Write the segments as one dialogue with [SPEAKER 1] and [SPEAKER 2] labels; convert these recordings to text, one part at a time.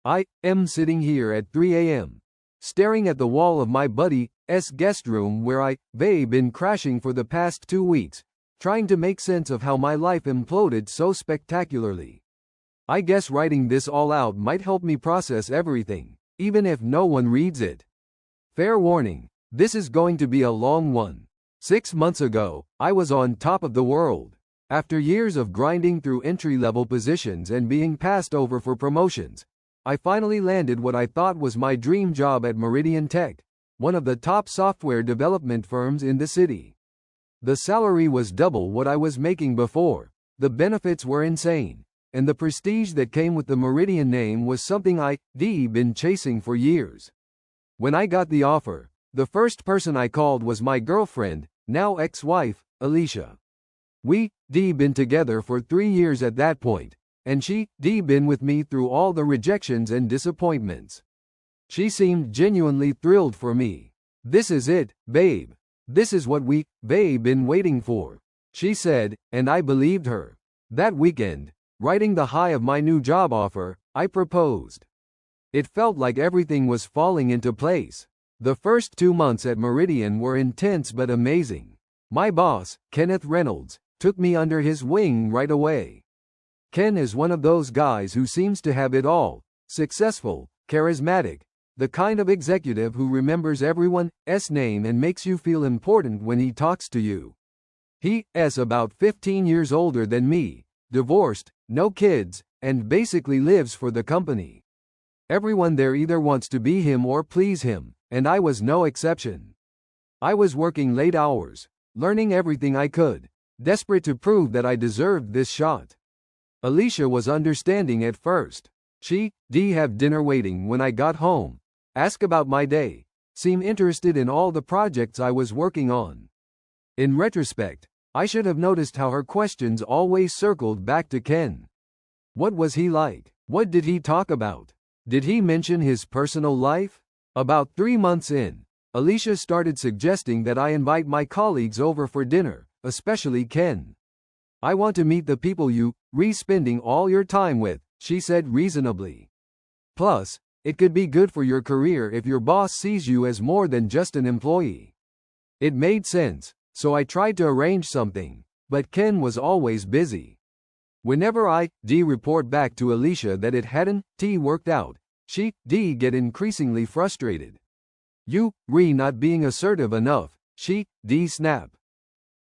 [SPEAKER 1] I am sitting here at 3 a.m., staring at the wall of my buddy's guest room where I've been crashing for the past 2 weeks, trying to make sense of how my life imploded so spectacularly. I guess writing this all out might help me process everything, even if no one reads it. Fair warning, this is going to be a long one. 6 months ago, I was on top of the world. After years of grinding through entry-level positions and being passed over for promotions, I finally landed what I thought was my dream job at Meridian Tech, one of the top software development firms in the city. The salary was double what I was making before, the benefits were insane, and the prestige that came with the Meridian name was something I'd been chasing for years. When I got the offer, the first person I called was my girlfriend, now ex-wife, Alicia. We'd been together for 3 years at that point, and she'd been with me through all the rejections and disappointments. She seemed genuinely thrilled for me. "This is it, babe. This is what we've been waiting for," she said, and I believed her. That weekend, riding the high of my new job offer, I proposed. It felt like everything was falling into place. The first 2 months at Meridian were intense but amazing. My boss, Kenneth Reynolds, took me under his wing right away. Ken is one of those guys who seems to have it all: successful, charismatic, the kind of executive who remembers everyone's name and makes you feel important when he talks to you. He's about 15 years older than me, divorced, no kids, and basically lives for the company. Everyone there either wants to be him or please him, and I was no exception. I was working late hours, learning everything I could, desperate to prove that I deserved this shot. Alicia was understanding at first. She'd have dinner waiting when I got home, ask about my day, seem interested in all the projects I was working on. In retrospect, I should have noticed how her questions always circled back to Ken. What was he like? What did he talk about? Did he mention his personal life? About 3 months in, Alicia started suggesting that I invite my colleagues over for dinner, especially Ken. "I want to meet the people you're spending all your time with," she said reasonably. "Plus, it could be good for your career if your boss sees you as more than just an employee." It made sense, so I tried to arrange something, but Ken was always busy. Whenever I'd report back to Alicia that it hadn't worked out, she'd get increasingly frustrated. "You're not being assertive enough," she'd snap.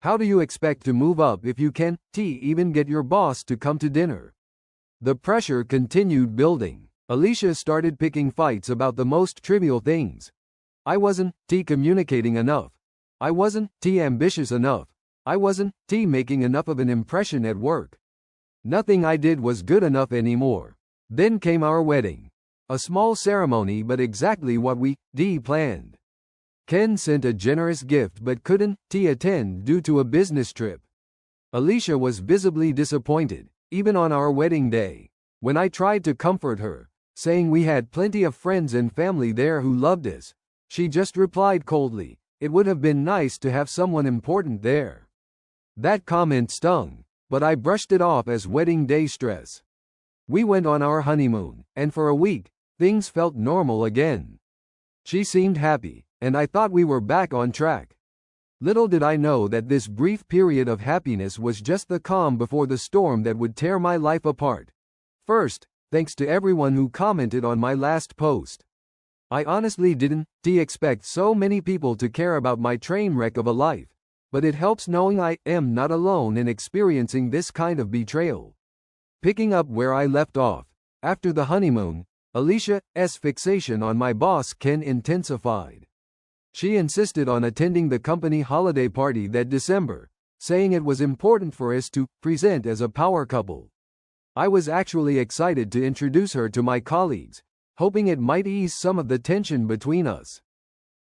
[SPEAKER 1] "How do you expect to move up if you can't even get your boss to come to dinner?" The pressure continued building. Alicia started picking fights about the most trivial things. I wasn't communicating enough. I wasn't ambitious enough. I wasn't making enough of an impression at work. Nothing I did was good enough anymore. Then came our wedding. A small ceremony, but exactly what we planned. Ken sent a generous gift but couldn't attend due to a business trip. Alicia was visibly disappointed, even on our wedding day. When I tried to comfort her, saying we had plenty of friends and family there who loved us, she just replied coldly, "It would have been nice to have someone important there." That comment stung, but I brushed it off as wedding day stress. We went on our honeymoon, and for a week, things felt normal again. She seemed happy, and I thought we were back on track. Little did I know that this brief period of happiness was just the calm before the storm that would tear my life apart. First, thanks to everyone who commented on my last post. I honestly didn't expect so many people to care about my train wreck of a life, but it helps knowing I am not alone in experiencing this kind of betrayal. Picking up where I left off, after the honeymoon, Alicia's fixation on my boss Ken intensified. She insisted on attending the company holiday party that December, saying it was important for us to present as a power couple. I was actually excited to introduce her to my colleagues, hoping it might ease some of the tension between us.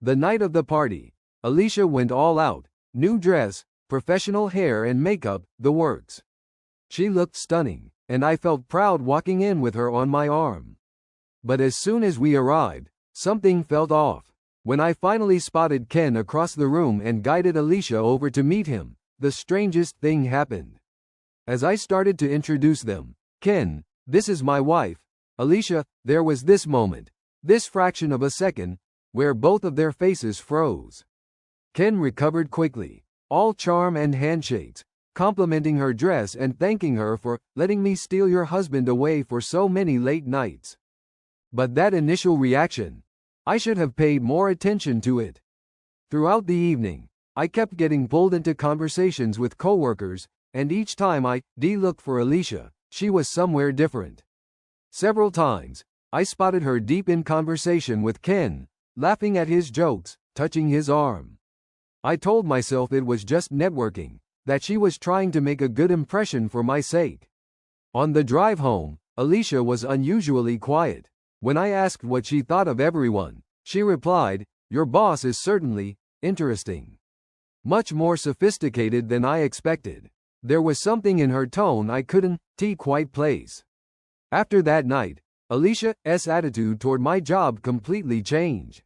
[SPEAKER 1] The night of the party, Alicia went all out, new dress, professional hair and makeup, the works. She looked stunning, and I felt proud walking in with her on my arm. But as soon as we arrived, something felt off. When I finally spotted Ken across the room and guided Alicia over to meet him, the strangest thing happened. As I started to introduce them, "Ken, this is my wife, Alicia, there was this moment, this fraction of a second, where both of their faces froze. Ken recovered quickly, all charm and handshakes, complimenting her dress and thanking her for letting me steal your husband away for so many late nights. But that initial reaction, I should have paid more attention to it. Throughout the evening, I kept getting pulled into conversations with coworkers, and each time I looked for Alicia, she was somewhere different. Several times, I spotted her deep in conversation with Ken, laughing at his jokes, touching his arm. I told myself it was just networking, that she was trying to make a good impression for my sake. On the drive home, Alicia was unusually quiet. When I asked what she thought of everyone, she replied, "Your boss is certainly interesting." Much more sophisticated than I expected. There was something in her tone I couldn't quite place. After that night, Alicia's attitude toward my job completely changed.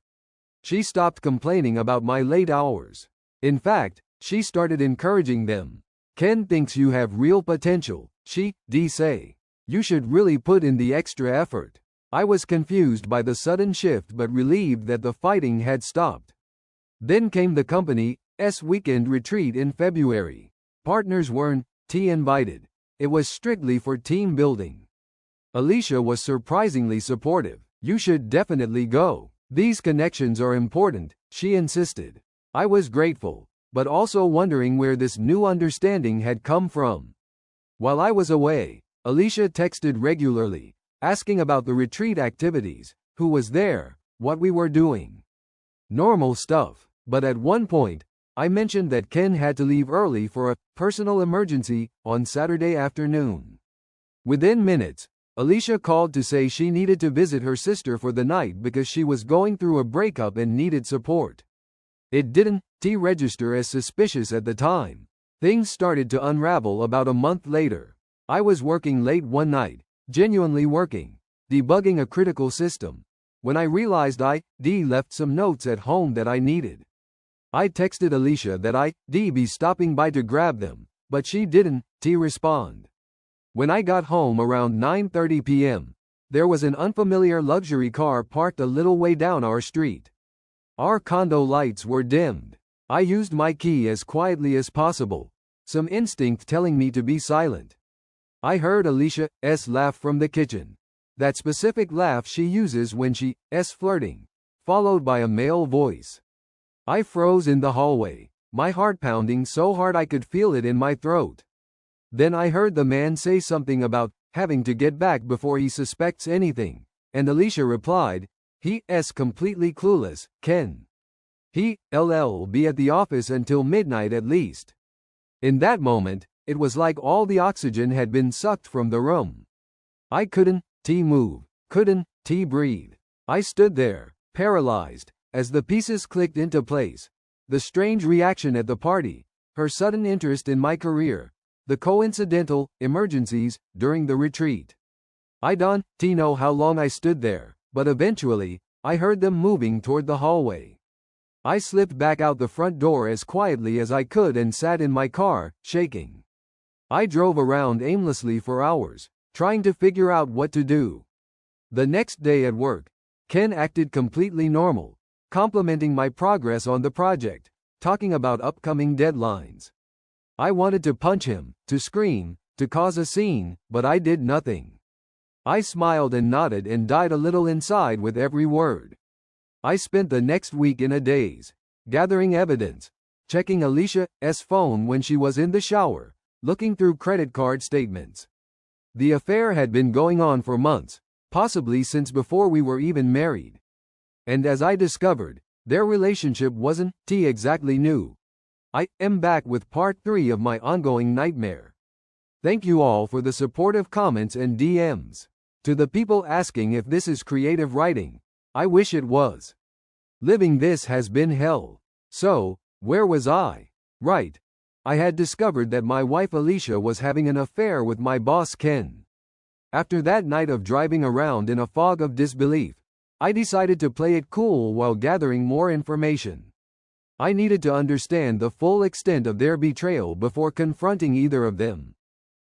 [SPEAKER 1] She stopped complaining about my late hours. In fact, she started encouraging them. "Ken thinks you have real potential," she'd say. "You should really put in the extra effort." I was confused by the sudden shift but relieved that the fighting had stopped. Then came the company's weekend retreat in February. Partners weren't invited. It was strictly for team building. Alicia was surprisingly supportive. "You should definitely go. These connections are important," she insisted. I was grateful, but also wondering where this new understanding had come from. While I was away, Alicia texted regularly, asking about the retreat activities, who was there, what we were doing. Normal stuff, but at one point, I mentioned that Ken had to leave early for a personal emergency on Saturday afternoon. Within minutes, Alicia called to say she needed to visit her sister for the night because she was going through a breakup and needed support. It didn't register as suspicious at the time. Things started to unravel about a month later. I was working late one night, genuinely working, debugging a critical system, when I realized I'd left some notes at home that I needed. I texted Alicia that I'd be stopping by to grab them, but she didn't respond. When I got home around 9:30 p.m., there was an unfamiliar luxury car parked a little way down our street. Our condo lights were dimmed. I used my key as quietly as possible, some instinct telling me to be silent. I heard Alicia's laugh from the kitchen. That specific laugh she uses when she's flirting, followed by a male voice. I froze in the hallway, my heart pounding so hard I could feel it in my throat. Then I heard the man say something about having to get back before he suspects anything, and Alicia replied, "He's completely clueless, Ken. He'll be at the office until midnight at least." In that moment, it was like all the oxygen had been sucked from the room. I couldn't move, couldn't breathe. I stood there, paralyzed, as the pieces clicked into place. The strange reaction at the party, her sudden interest in my career, the coincidental emergencies during the retreat. I don't know how long I stood there, but eventually, I heard them moving toward the hallway. I slipped back out the front door as quietly as I could and sat in my car, shaking. I drove around aimlessly for hours, trying to figure out what to do. The next day at work, Ken acted completely normal, complimenting my progress on the project, talking about upcoming deadlines. I wanted to punch him, to scream, to cause a scene, but I did nothing. I smiled and nodded and died a little inside with every word. I spent the next week in a daze, gathering evidence, checking Alicia's phone when she was in the shower, looking through credit card statements. The affair had been going on for months, possibly since before we were even married. And as I discovered, their relationship wasn't exactly new. I am back with part 3 of my ongoing nightmare. Thank you all for the supportive comments and DMs. To the people asking if this is creative writing, I wish it was. Living this has been hell. So, where was I? Right. I had discovered that my wife Alicia was having an affair with my boss Ken. After that night of driving around in a fog of disbelief, I decided to play it cool while gathering more information. I needed to understand the full extent of their betrayal before confronting either of them.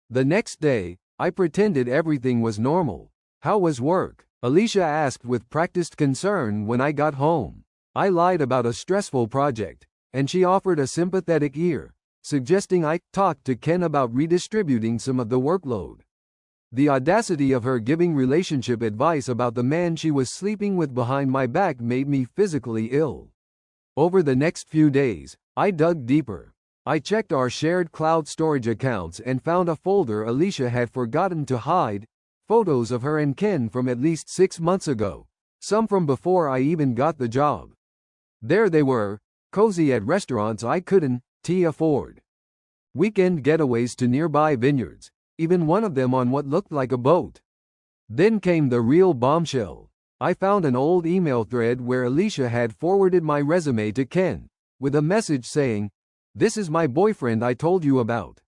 [SPEAKER 1] The next day, I pretended everything was normal. How was work? Alicia asked with practiced concern when I got home. I lied about a stressful project, and she offered a sympathetic ear, suggesting I talk to Ken about redistributing some of the workload. The audacity of her giving relationship advice about the man she was sleeping with behind my back made me physically ill. Over the next few days, I dug deeper. I checked our shared cloud storage accounts and found a folder Alicia had forgotten to hide, photos of her and Ken from at least 6 months ago, some from before I even got the job. There they were, cozy at restaurants I couldn't afford. Weekend getaways to nearby vineyards, even one of them on what looked like a boat. Then came the real bombshell. I found an old email thread where Alicia had forwarded my resume to Ken, with a message saying, "This is my boyfriend I told you about.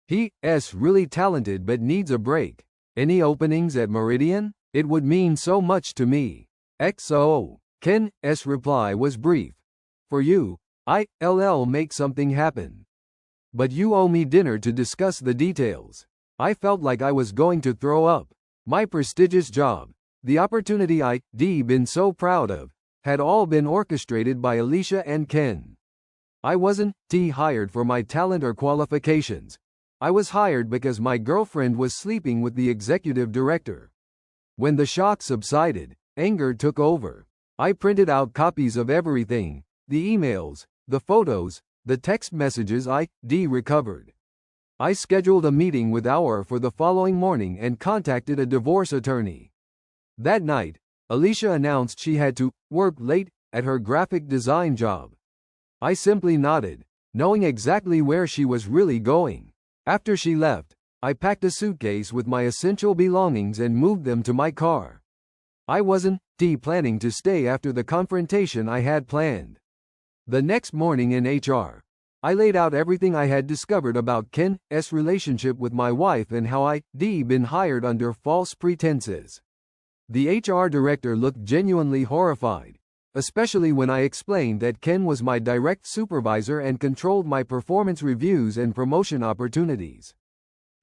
[SPEAKER 1] He's really talented but needs a break. Any openings at Meridian? It would mean so much to me. XO." Ken's reply was brief. "For you, I'll make something happen. But you owe me dinner to discuss the details." I felt like I was going to throw up. My prestigious job, the opportunity I'd been so proud of, had all been orchestrated by Alicia and Ken. I wasn't hired for my talent or qualifications. I was hired because my girlfriend was sleeping with the executive director. When the shock subsided, anger took over. I printed out copies of everything, the emails, the photos, the text messages I'd recovered. I scheduled a meeting with Auer for the following morning and contacted a divorce attorney. That night, Alicia announced she had to work late at her graphic design job. I simply nodded, knowing exactly where she was really going. After she left, I packed a suitcase with my essential belongings and moved them to my car. I wasn't planning to stay after the confrontation I had planned. The next morning in HR, I laid out everything I had discovered about Ken's relationship with my wife and how I'd been hired under false pretenses. The HR director looked genuinely horrified, especially when I explained that Ken was my direct supervisor and controlled my performance reviews and promotion opportunities.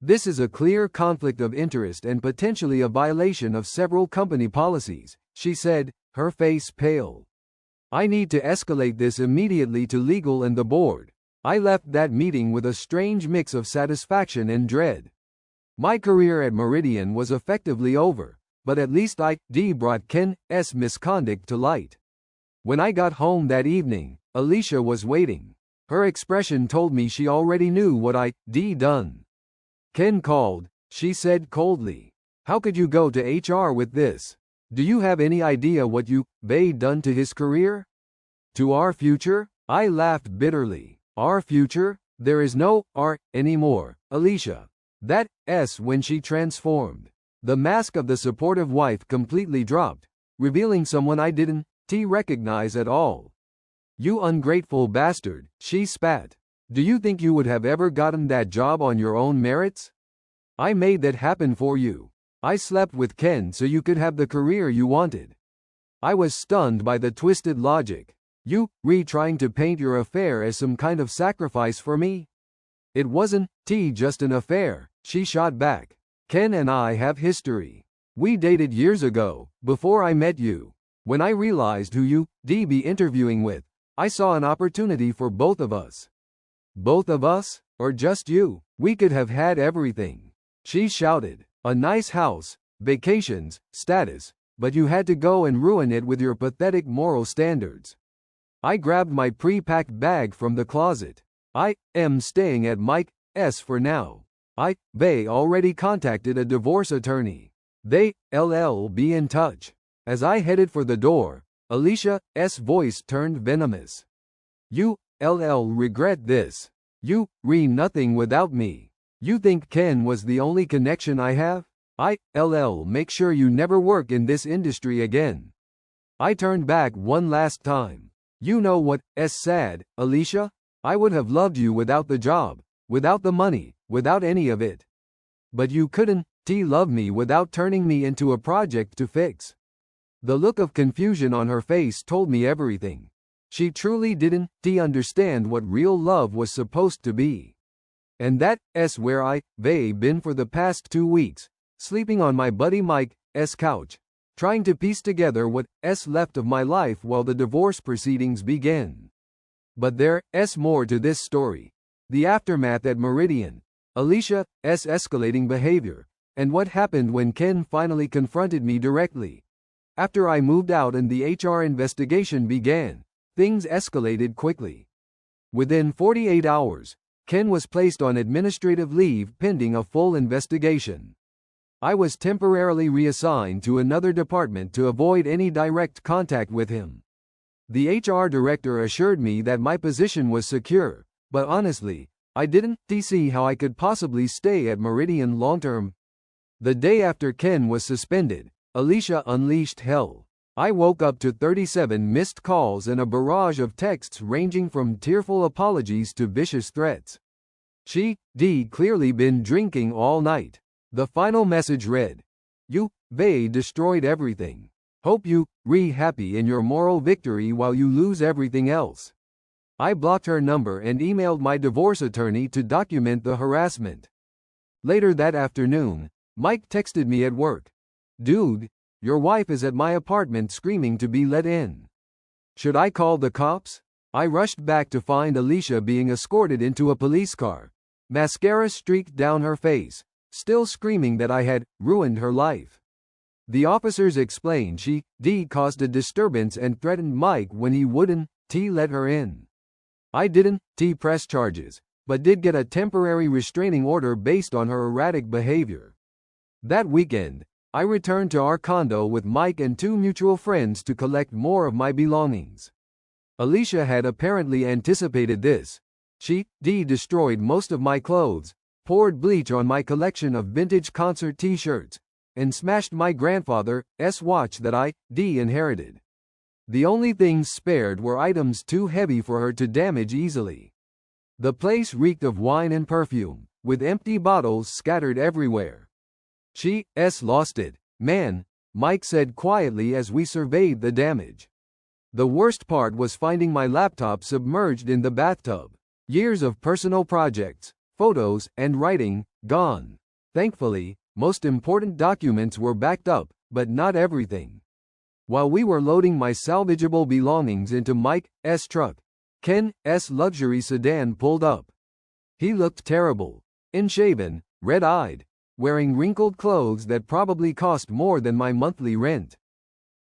[SPEAKER 1] "This is a clear conflict of interest and potentially a violation of several company policies," she said, her face pale. "I need to escalate this immediately to legal and the board." I left that meeting with a strange mix of satisfaction and dread. My career at Meridian was effectively over, but at least I'd brought Ken's misconduct to light. When I got home that evening, Alicia was waiting. Her expression told me she already knew what I'd done. "Ken called," she said coldly. "How could you go to HR with this? Do you have any idea what you've done to his career? To our future?" I laughed bitterly. "Our future? There is no R anymore, Alicia. That's when she transformed. The mask of the supportive wife completely dropped, revealing someone I didn't recognize at all. You ungrateful bastard," she spat. "Do you think you would have ever gotten that job on your own merits? I made that happen for you. I slept with Ken so you could have the career you wanted." I was stunned by the twisted logic. "You trying to paint your affair as some kind of sacrifice for me?" "It wasn't just an affair," she shot back. "Ken and I have history. We dated years ago, before I met you. When I realized who you'd be interviewing with, I saw an opportunity for both of us." "Both of us? Or just you? We could have had everything," she shouted. "A nice house, vacations, status, but you had to go and ruin it with your pathetic moral standards." I grabbed my pre-packed bag from the closet. "I am staying at Mike's for now. I've already contacted a divorce attorney. They'll be in touch." As I headed for the door, Alicia's voice turned venomous. "You'll regret this. Nothing without me. You think Ken was the only connection I have? I'll make sure you never work in this industry again." I turned back one last time. "You know what's sad, Alicia? I would have loved you without the job, without the money, without any of it. But you couldn't love me without turning me into a project to fix." The look of confusion on her face told me everything. She truly didn't understand what real love was supposed to be. "And that's where I've been for the past 2 weeks, sleeping on my buddy Mike's S couch, trying to piece together what's left of my life while the divorce proceedings begin. But there's more to this story. The aftermath at Meridian, Alicia's escalating behavior, and what happened when Ken finally confronted me directly. After I moved out and the HR investigation began, things escalated quickly. Within 48 hours, Ken was placed on administrative leave pending a full investigation. I was temporarily reassigned to another department to avoid any direct contact with him. The HR director assured me that my position was secure, but honestly, I didn't see how I could possibly stay at Meridian long-term. The day after Ken was suspended, Alicia unleashed hell. I woke up to 37 missed calls and a barrage of texts ranging from tearful apologies to vicious threats. She'd clearly been drinking all night. The final message read, "You, destroyed everything. Hope you, happy in your moral victory while you lose everything else." I blocked her number and emailed my divorce attorney to document the harassment. Later that afternoon, Mike texted me at work. "Dude, your wife is at my apartment screaming to be let in. Should I call the cops?" I rushed back to find Alicia being escorted into a police car. Mascara streaked down her face, still screaming that I had ruined her life. The officers explained she caused a disturbance and threatened Mike when he wouldn't let her in. I didn't press charges, but did get a temporary restraining order based on her erratic behavior. That weekend, I returned to our condo with Mike and two mutual friends to collect more of my belongings. Alicia had apparently anticipated this. She destroyed most of my clothes, poured bleach on my collection of vintage concert t-shirts, and smashed my grandfather's watch that I inherited. The only things spared were items too heavy for her to damage easily. The place reeked of wine and perfume, with empty bottles scattered everywhere. "She's lost it, man," Mike said quietly as we surveyed the damage. The worst part was finding my laptop submerged in the bathtub. Years of personal projects, photos, and writing, gone. Thankfully, most important documents were backed up, but not everything. While we were loading my salvageable belongings into Mike's truck, Ken's luxury sedan pulled up. He looked terrible, unshaven, red-eyed, wearing wrinkled clothes that probably cost more than my monthly rent.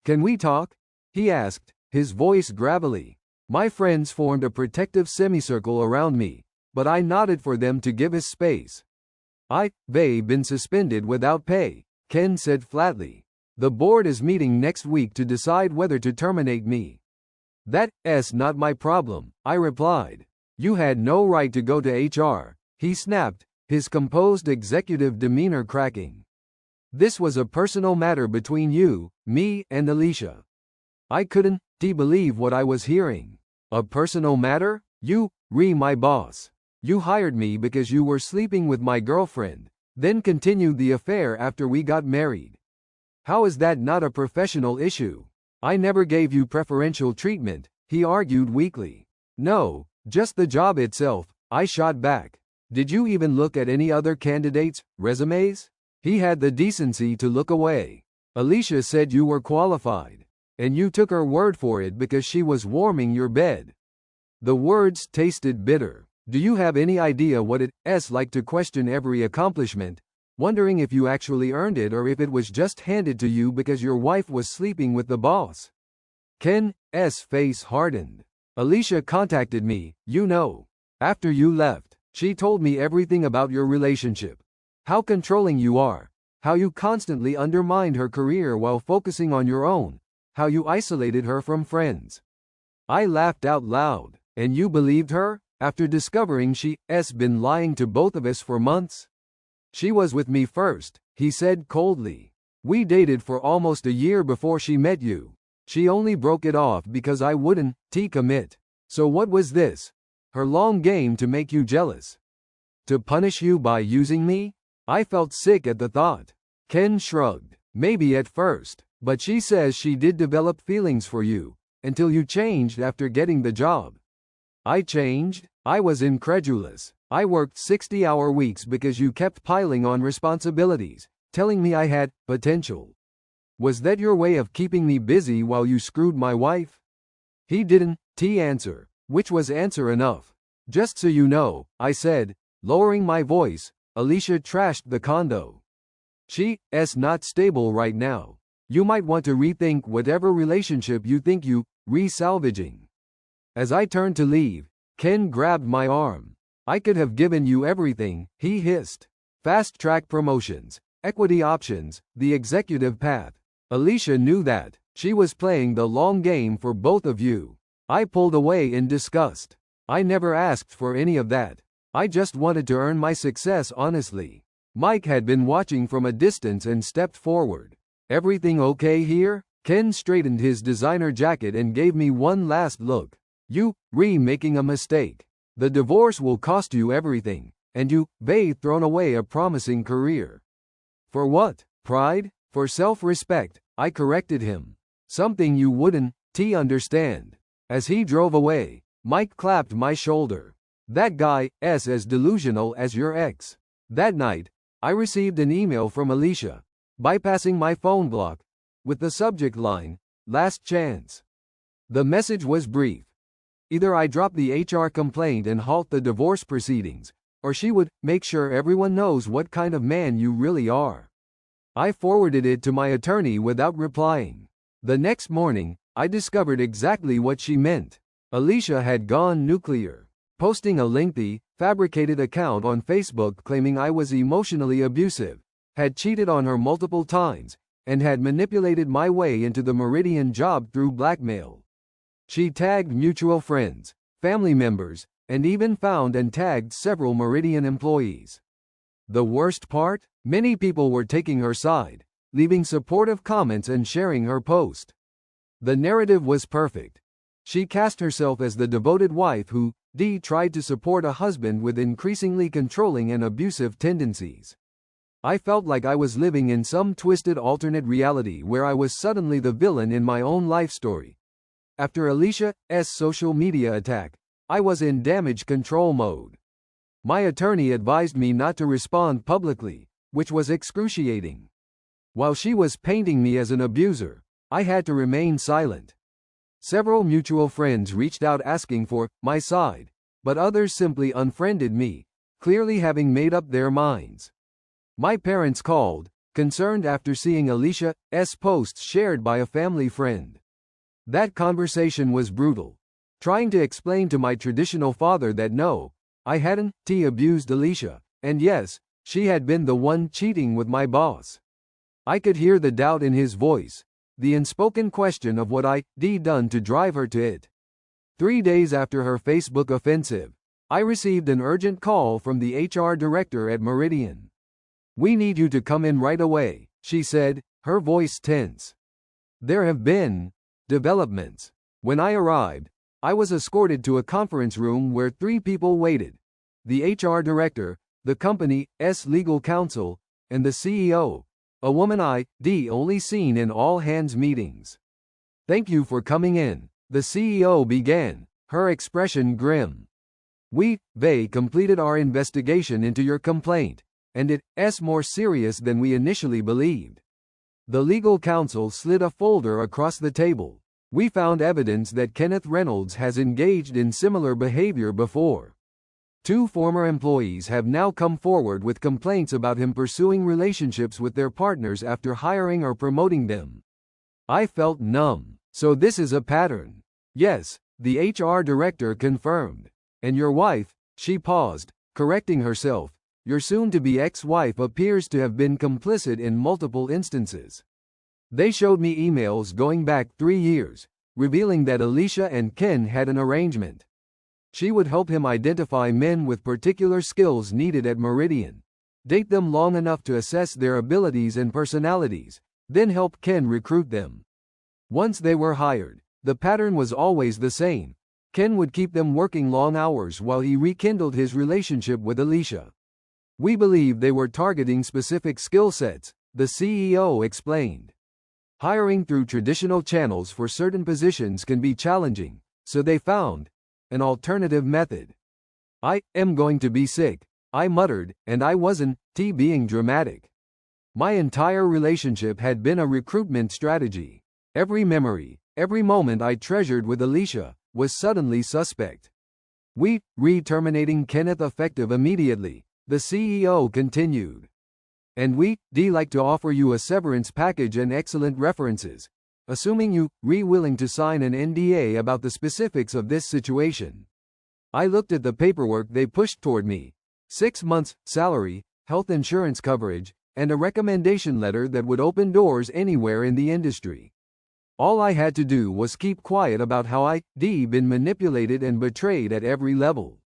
[SPEAKER 1] "Can we talk?" he asked, his voice gravelly. My friends formed a protective semicircle around me, but I nodded for them to give us space. "I've been suspended without pay," Ken said flatly. "The board is meeting next week to decide whether to terminate me." "That's not my problem," I replied. "You had no right to go to HR," he snapped, his composed executive demeanor cracking. "This was a personal matter between you, me, and Alicia." I couldn't believe what I was hearing. "A personal matter? You, my boss. You hired me because you were sleeping with my girlfriend, then continued the affair after we got married. How is that not a professional issue? I never gave you preferential treatment," he argued weakly. "No, just the job itself," I shot back. "Did you even look at any other candidates' resumes?" He had the decency to look away. "Alicia said you were qualified. And you took her word for it because she was warming your bed." The words tasted bitter. "Do you have any idea what it's like to question every accomplishment, wondering if you actually earned it or if it was just handed to you because your wife was sleeping with the boss?" Ken's face hardened. "Alicia contacted me, after you left. She told me everything about your relationship. How controlling you are. How you constantly undermined her career while focusing on your own. How you isolated her from friends." I laughed out loud. "And you believed her, after discovering she's been lying to both of us for months?" "She was with me first," he said coldly. "We dated for almost a year before she met you. She only broke it off because I wouldn't commit. So what was this? Her long game to make you jealous? To punish you by using me?" I felt sick at the thought. Ken shrugged. "Maybe at first, but she says she did develop feelings for you, until you changed after getting the job." "I changed?" I was incredulous. "I worked 60-hour weeks because you kept piling on responsibilities, telling me I had potential. Was that your way of keeping me busy while you screwed my wife? He didn't answer, which was answer enough. Just so you know, I said, lowering my voice, Alicia trashed the condo. She's not stable right now. You might want to rethink whatever relationship you think you re-salvaging. As I turned to leave, Ken grabbed my arm. I could have given you everything, he hissed. Fast-track promotions, equity options, the executive path. Alicia knew that. She was playing the long game for both of you. I pulled away in disgust. I never asked for any of that. I just wanted to earn my success honestly. Mike had been watching from a distance and stepped forward. Everything okay here? Ken straightened his designer jacket and gave me one last look. You, making a mistake. The divorce will cost you everything, and you, thrown away a promising career. For what? Pride? For self-respect, I corrected him. Something you wouldn't, understand. As he drove away, Mike clapped my shoulder. That guy's as delusional as your ex. That night, I received an email from Alicia, bypassing my phone block, with the subject line, last chance. The message was brief. Either I drop the HR complaint and halt the divorce proceedings, or she would make sure everyone knows what kind of man you really are. I forwarded it to my attorney without replying. The next morning, I discovered exactly what she meant. Alicia had gone nuclear, posting a lengthy, fabricated account on Facebook claiming I was emotionally abusive, had cheated on her multiple times, and had manipulated my way into the Meridian job through blackmail. She tagged mutual friends, family members, and even found and tagged several Meridian employees. The worst part? Many people were taking her side, leaving supportive comments and sharing her post. The narrative was perfect. She cast herself as the devoted wife who, tried to support a husband with increasingly controlling and abusive tendencies. I felt like I was living in some twisted alternate reality where I was suddenly the villain in my own life story. After Alicia's social media attack, I was in damage control mode. My attorney advised me not to respond publicly, which was excruciating. While she was painting me as an abuser, I had to remain silent. Several mutual friends reached out asking for my side, but others simply unfriended me, clearly having made up their minds. My parents called, concerned after seeing Alicia's posts shared by a family friend. That conversation was brutal. Trying to explain to my traditional father that no, I hadn't abused Alicia, and yes, she had been the one cheating with my boss. I could hear the doubt in his voice, the unspoken question of what I'd done to drive her to it. 3 days after her Facebook offensive, I received an urgent call from the HR director at Meridian. "We need you to come in right away," she said, her voice tense. There have been developments. When I arrived, I was escorted to a conference room where 3 people waited: the HR director, the company's legal counsel, and the CEO, a woman I'd only seen in all-hands meetings. "Thank you for coming in," the CEO began, her expression grim. "They completed our investigation into your complaint, and it's more serious than we initially believed." The legal counsel slid a folder across the table. "We found evidence that Kenneth Reynolds has engaged in similar behavior before. 2 former employees have now come forward with complaints about him pursuing relationships with their partners after hiring or promoting them." I felt numb. "So this is a pattern?" "Yes," the HR director confirmed. "And your wife," she paused, correcting herself, "your soon-to-be ex-wife appears to have been complicit in multiple instances." They showed me emails going back 3 years, revealing that Alicia and Ken had an arrangement. She would help him identify men with particular skills needed at Meridian, date them long enough to assess their abilities and personalities, then help Ken recruit them. Once they were hired, the pattern was always the same. Ken would keep them working long hours while he rekindled his relationship with Alicia. "We believe they were targeting specific skill sets," the CEO explained. "Hiring through traditional channels for certain positions can be challenging, so they found an alternative method." "I am going to be sick," I muttered, and I wasn't being dramatic. My entire relationship had been a recruitment strategy. Every memory, every moment I treasured with Alicia, was suddenly suspect. We, terminating Kenneth effective immediately, the CEO continued. And we, like to offer you a severance package and excellent references. Assuming you, willing to sign an NDA about the specifics of this situation. I looked at the paperwork they pushed toward me. 6 months, salary, health insurance coverage, and a recommendation letter that would open doors anywhere in the industry. All I had to do was keep quiet about how I'd been manipulated and betrayed at every level.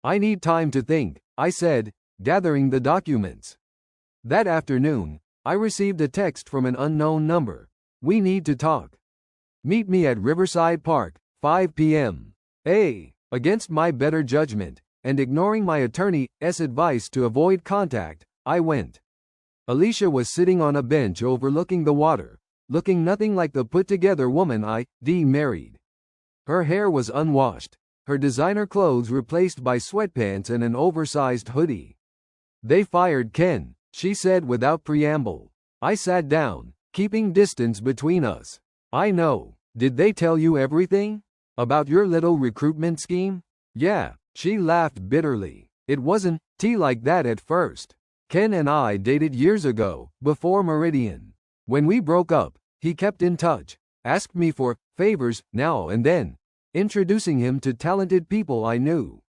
[SPEAKER 1] I need time to think, I said, gathering the documents. That afternoon, I received a text from an unknown number. We need to talk. Meet me at Riverside Park, 5 p.m. Against my better judgment, and ignoring my attorney's advice to avoid contact, I went. Alicia was sitting on a bench overlooking the water, looking nothing like the put-together woman I'd married. Her hair was unwashed, her designer clothes replaced by sweatpants and an oversized hoodie. They fired Ken, she said without preamble. I sat down, keeping distance between us. I know. Did they tell you everything? About your little recruitment scheme? Yeah, she laughed bitterly. It wasn't like that at first. Ken and I dated years ago, before Meridian. When we broke up, he kept in touch, asked me for favors now and then, introducing him to talented people I knew.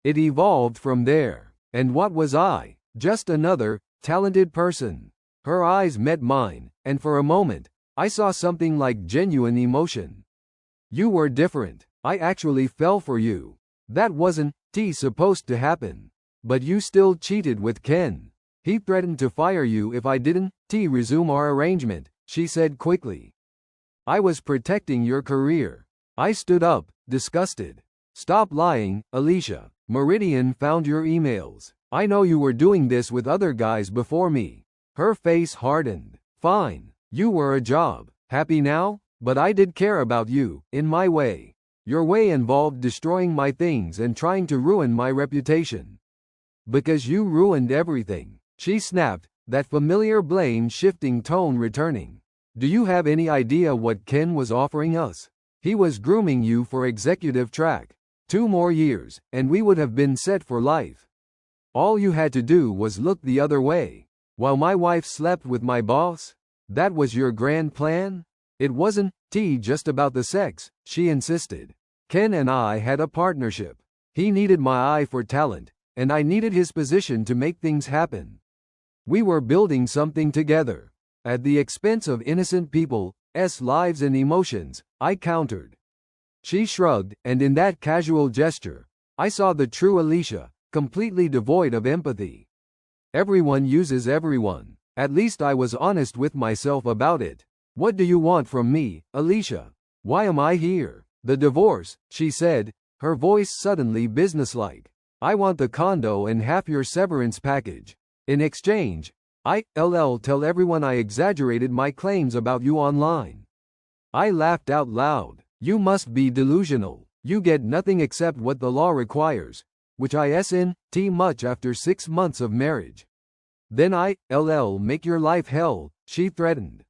[SPEAKER 1] It evolved from there. And what was I? Just another talented person. Her eyes met mine, and for a moment, I saw something like genuine emotion. You were different. I actually fell for you. That wasn't supposed to happen. But you still cheated with Ken. He threatened to fire you if I didn't resume our arrangement, she said quickly. I was protecting your career. I stood up, disgusted. Stop lying, Alicia. Meridian found your emails. I know you were doing this with other guys before me. Her face hardened. Fine. You were a job. Happy now? But I did care about you, in my way. Your way involved destroying my things and trying to ruin my reputation. Because you ruined everything, she snapped, that familiar blame-shifting tone returning. Do you have any idea what Ken was offering us? He was grooming you for executive track. 2 more years, and we would have been set for life. All you had to do was look the other way. While my wife slept with my boss? That was your grand plan? It wasn't just about the sex, she insisted. Ken and I had a partnership. He needed my eye for talent, and I needed his position to make things happen. We were building something together. At the expense of innocent people's lives and emotions, I countered. She shrugged, and in that casual gesture, I saw the true Alicia, completely devoid of empathy. Everyone uses everyone. At least I was honest with myself about it. What do you want from me, Alicia? Why am I here? The divorce, she said, her voice suddenly businesslike. I want the condo and half your severance package. In exchange, I'll tell everyone I exaggerated my claims about you online. I laughed out loud. You must be delusional. You get nothing except what the law requires, which isn't much after 6 months of marriage. Then I'll make your life hell, she threatened.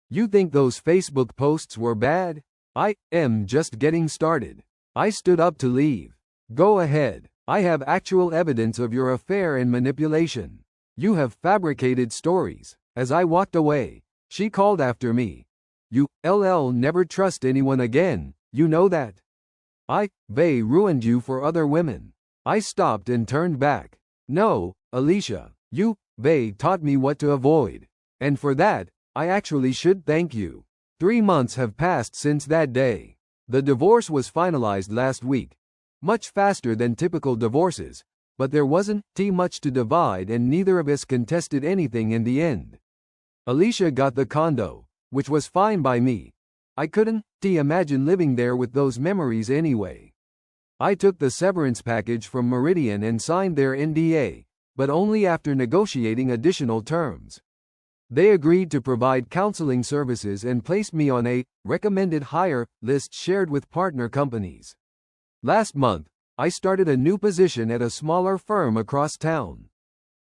[SPEAKER 1] You think those Facebook posts were bad? I am just getting started. I stood up to leave. Go ahead. I have actual evidence of your affair and manipulation. You have fabricated stories. As I walked away, she called after me. You'll never trust anyone again, you know that? They ruined you for other women. I stopped and turned back. No, Alicia, they taught me what to avoid. And for that, I actually should thank you. 3 months have passed since that day. The divorce was finalized last week. Much faster than typical divorces, but there wasn't much to divide and neither of us contested anything in the end. Alicia got the condo, which was fine by me. I couldn't imagine living there with those memories anyway. I took the severance package from Meridian and signed their NDA, but only after negotiating additional terms. They agreed to provide counseling services and placed me on a recommended hire list shared with partner companies. Last month, I started a new position at a smaller firm across town.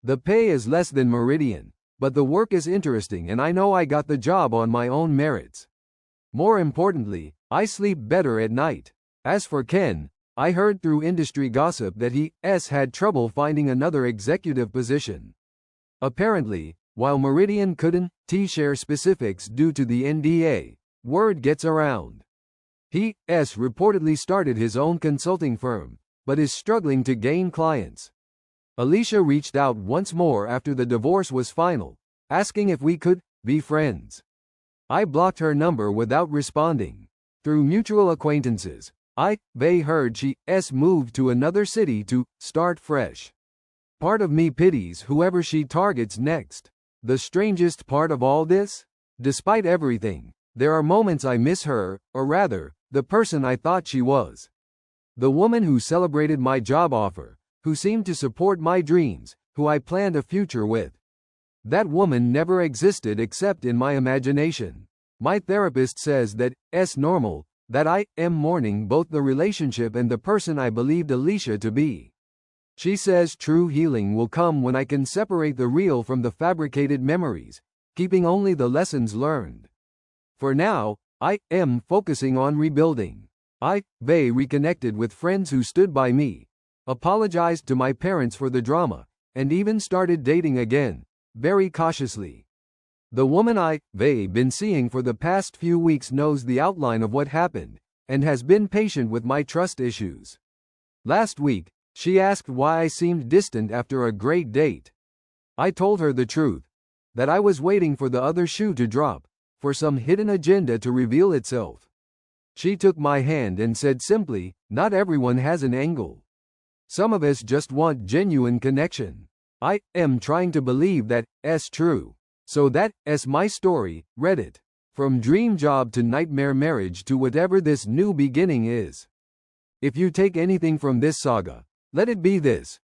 [SPEAKER 1] The pay is less than Meridian, but the work is interesting and I know I got the job on my own merits. More importantly, I sleep better at night. As for Ken, I heard through industry gossip that he had trouble finding another executive position. Apparently, while Meridian couldn't share specifics due to the NDA, word gets around. He reportedly started his own consulting firm, but is struggling to gain clients. Alicia reached out once more after the divorce was final, asking if we could be friends. I blocked her number without responding. Through mutual acquaintances, they heard she moved to another city to start fresh. Part of me pities whoever she targets next. The strangest part of all this? Despite everything, there are moments I miss her, or rather, the person I thought she was. The woman who celebrated my job offer, who seemed to support my dreams, who I planned a future with. That woman never existed except in my imagination. My therapist says that it's normal, that I am mourning both the relationship and the person I believed Alicia to be. She says true healing will come when I can separate the real from the fabricated memories, keeping only the lessons learned. For now, I am focusing on rebuilding. They reconnected with friends who stood by me, apologized to my parents for the drama, and even started dating again, very cautiously. The woman they've been seeing for the past few weeks knows the outline of what happened, and has been patient with my trust issues. Last week, she asked why I seemed distant after a great date. I told her the truth, that I was waiting for the other shoe to drop, for some hidden agenda to reveal itself. She took my hand and said simply, not everyone has an angle. Some of us just want genuine connection. I am trying to believe that's true. So that's my story, Reddit. From dream job to nightmare marriage to whatever this new beginning is. If you take anything from this saga, let it be this.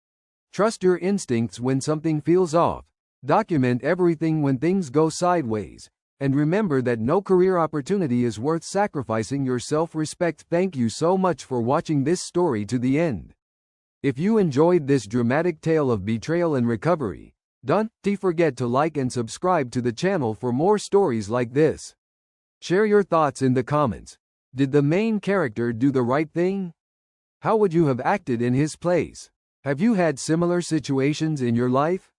[SPEAKER 1] Trust your instincts when something feels off, document everything when things go sideways, and remember that no career opportunity is worth sacrificing your self-respect. Thank you so much for watching this story to the end. If you enjoyed this dramatic tale of betrayal and recovery, don't forget to like and subscribe to the channel for more stories like this. Share your thoughts in the comments. Did the main character do the right thing? How would you have acted in his place? Have you had similar situations in your life?